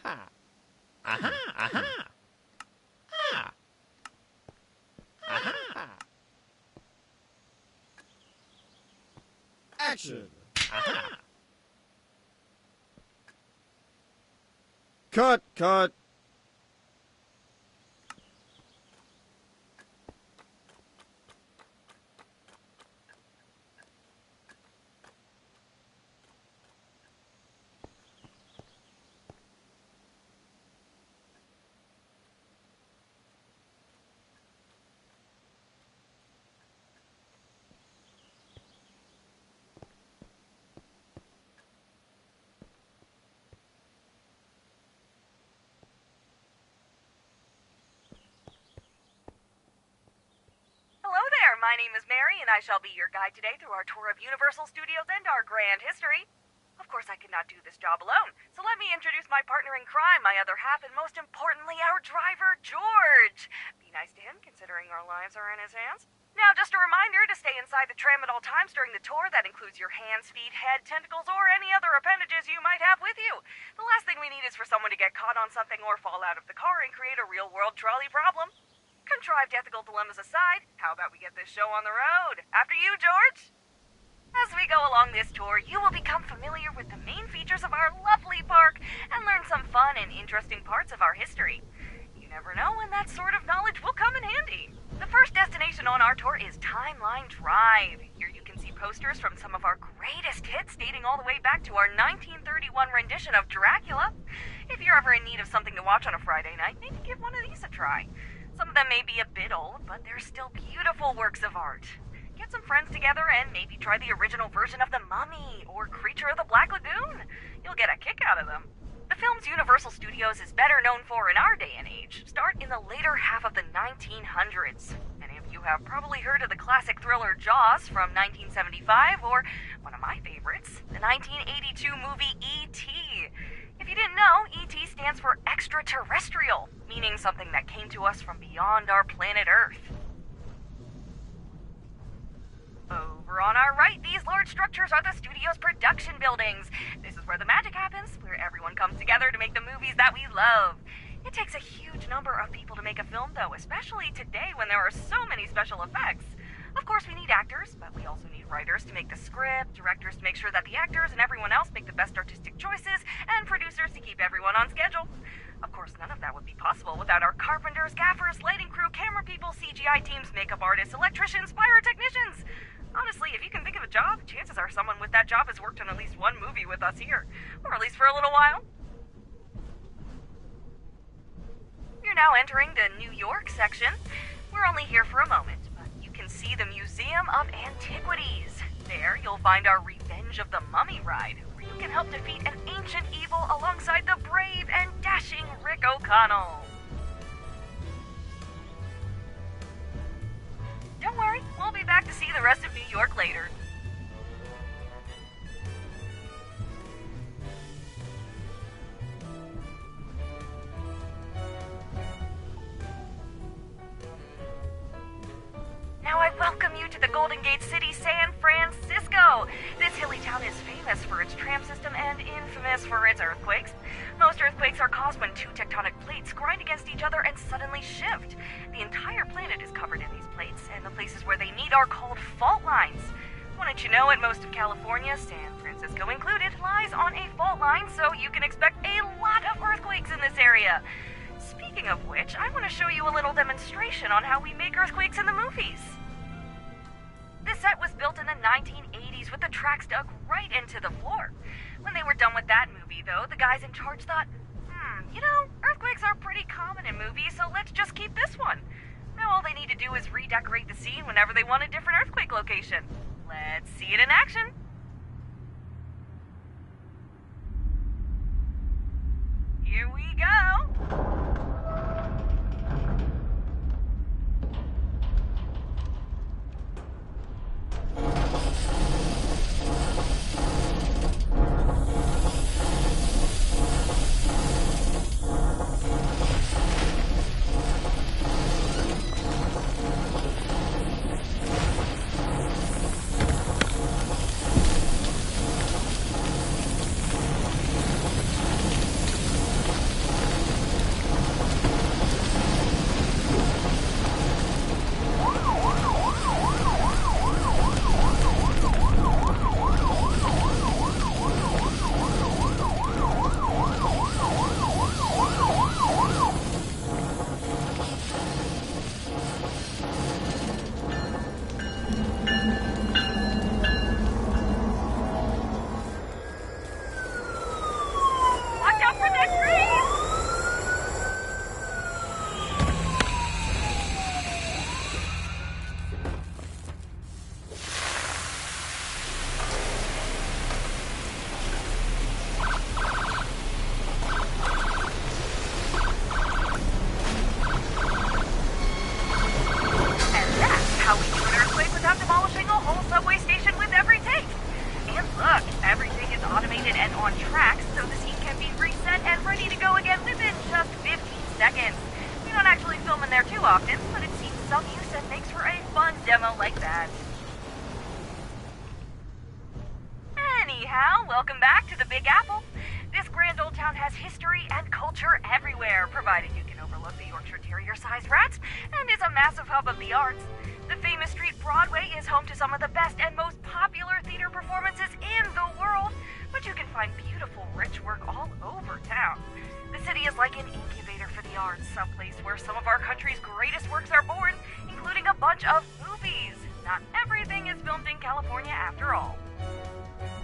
Aha! Aha! Aha! Ah! Aha! Action! Aha! Cut! Cut! My name is Mary, and I shall be your guide today through our tour of Universal Studios and our grand history. Of course, I could not do this job alone, so let me introduce my partner in crime, my other half, and most importantly, our driver, George. Be nice to him, considering our lives are in his hands. Now, just a reminder to stay inside the tram at all times during the tour. That includes your hands, feet, head, tentacles, or any other appendages you might have with you. The we need is for someone to get caught on something or fall out of the car and create a real-world trolley problem. Contrived ethical dilemmas aside, how about we get this show on the road? After you, George! As we go along this tour, you will become familiar with the main features of our lovely park and learn some fun and interesting parts of our history. You never know when that sort of knowledge will come in handy. The first destination on our tour is Timeline Drive. Here you can see posters from some of our greatest hits dating all the way back to our 1931 rendition of Dracula. If you're ever in need of something to watch on a Friday night, maybe give one of these a try. Some of them may be a bit old, but they're still beautiful works of art. Get some friends together and maybe try the original version of The Mummy or Creature of the Black Lagoon. You'll get a kick out of them. The films Universal Studios is better known for in our day and age start in the later half of the 1900s. Many of you have probably heard of the classic thriller Jaws from 1975, or one of my favorites, the 1982 movie E.T. If you didn't know, E.T. stands for extraterrestrial, meaning something that came to us from beyond our planet Earth. Over on our right, these large structures are the studio's production buildings. This is where the magic happens, where everyone comes together to make the movies that we love. It takes a huge number of people to make a film, though, especially today when there are so many special effects. Of course, we need actors, but we also need writers to make the script, directors to make sure that the actors and everyone else make the best artistic choices, and producers to keep everyone on schedule. Of course, none of that would be possible without our carpenters, gaffers, lighting crew, camera people, CGI teams, makeup artists, electricians, pyrotechnicians. Honestly, if you can think of a job, chances are someone with that job has worked on at least one movie with us here. Or at least for a little while. You're now entering the New York section. We're only here for a moment, but you can see the Museum of Antiquities. There, you'll find our Revenge of the Mummy ride, where you can help defeat an ancient evil alongside the brave and dashing Rick O'Connell. Don't worry, we'll be back to see the rest of New York later. Now I welcome you to the Golden Gate City, San Francisco. This hilly town is famous for its tram system and infamous for its earthquakes. Most earthquakes are caused when two tectonic plates grind against each other and suddenly shift. The entire planet is covered in these plates, and the places where they meet are called fault lines. Wouldn't you know it, most of California, San Francisco included, lies on a fault line, so you can expect a lot of earthquakes in this area. Speaking of which, I want to show you a little demonstration on how we make earthquakes in the movies. This set was built in the 1980s with the tracks dug right into the floor. When they were done with that movie, though, the guys in charge thought, earthquakes are pretty common in movies, so let's just keep this one. Now all they need to do is redecorate the scene whenever they want a different earthquake location. Let's see it in action. Here we go. town has history and culture everywhere, provided you can overlook the Yorkshire Terrier-sized rats, and is a massive hub of the arts. The famous street Broadway is home to some of the best and most popular theater performances in the world, but you can find beautiful, rich work all over town. The city is like an incubator for the arts, a place where some of our country's greatest works are born, including a bunch of movies. Not everything is filmed in California after all.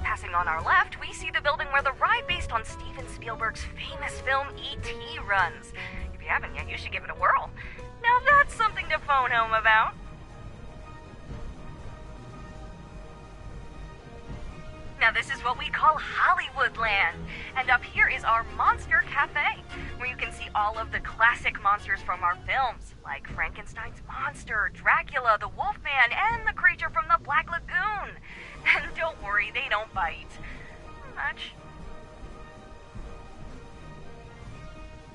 Passing on our left, we see the building where the ride based on Steven Spielberg's famous film E.T. runs. If you haven't yet, you should give it a whirl. Now that's something to phone home about. Now this is what we call Hollywoodland, and up here is our Monster Cafe, where you can see all of the classic monsters from our films, like Frankenstein's monster, Dracula, the Wolfman, and the creature from the Black Lagoon. And don't worry, they don't bite much.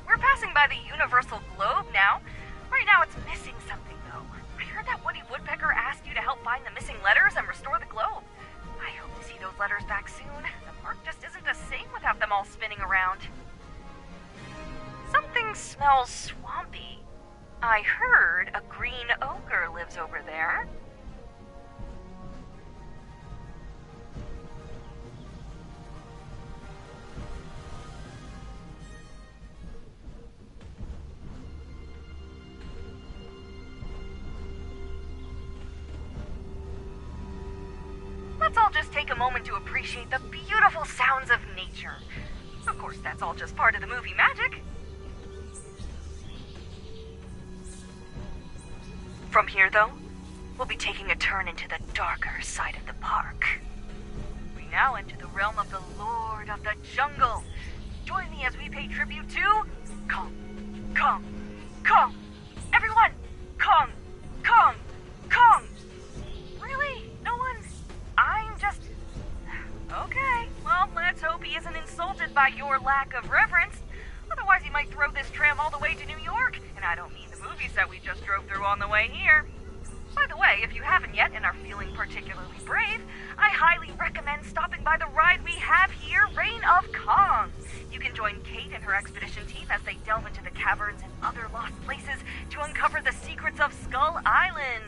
We're passing by the Universal Globe now. Right now it's missing something, though. I heard that Woody Woodpecker asked you to help find the missing letters and restore the globe. I hope to see those letters back soon. The park just isn't the same without them all spinning around. Something smells swampy. I heard a green ogre lives over there. Let's all just take a moment to appreciate the beautiful sounds of nature. Of course, that's all just part of the movie magic. From here, though, we'll be taking a turn into the darker side of the park. We now enter the realm of the Lord of the Jungle. Join me as we pay tribute to Kong, Kong, Kong. Everyone, Kong, Kong, Kong. Really? No one? I'm just... Okay, well, let's hope he isn't insulted by your lack of reverence. Otherwise, he might throw this tram all the way to New York. And I don't mean the movies that we just drove through on the way here. By the way, if you haven't yet and are feeling particularly brave, I highly recommend stopping by the ride we have here, Reign of Kong. You can join Kate and her expedition team as they delve into the caverns and other lost places to uncover the secrets of Skull Island.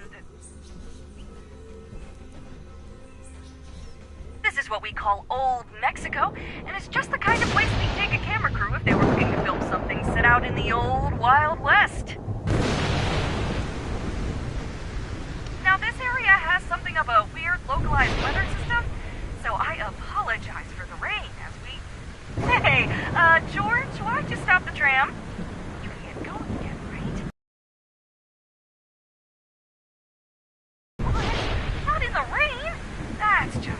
This is what we call Old Mexico, and it's just the kind of place we'd take a camera crew if they were looking to film something set out in the old Wild West. Now this area has something of a weird localized weather system, so I apologize for the rain as we... Hey, George, why don't you stop the tram? You can't go again, right? What? Not in the rain? That's just...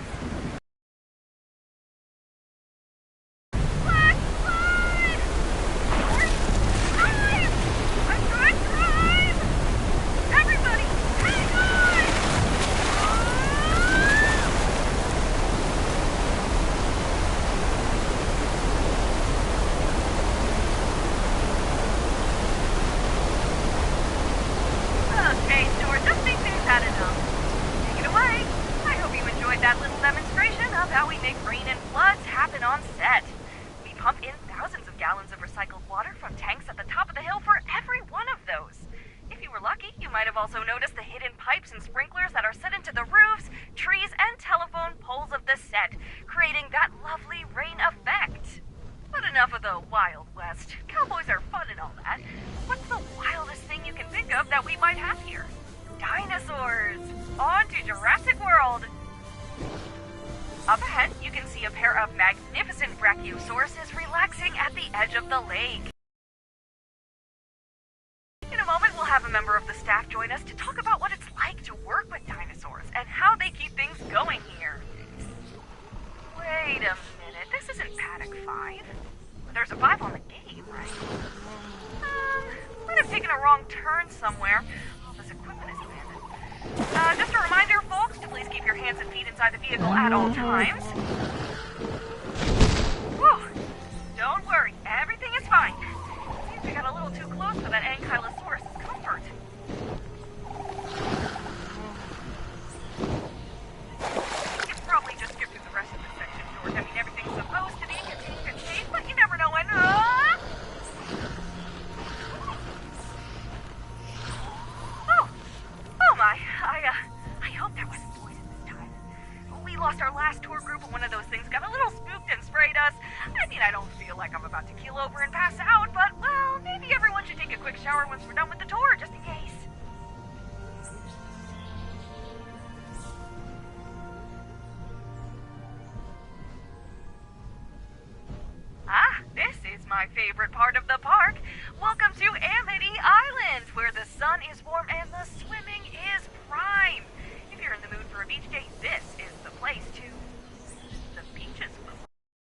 I don't feel like I'm about to keel over and pass out, but, well, maybe everyone should take a quick shower once we're done with the tour, just in case. This is my favorite part of the park. Welcome to Amity Island, where the sun is warm and the swimming is prime. If you're in the mood for a beach day, this is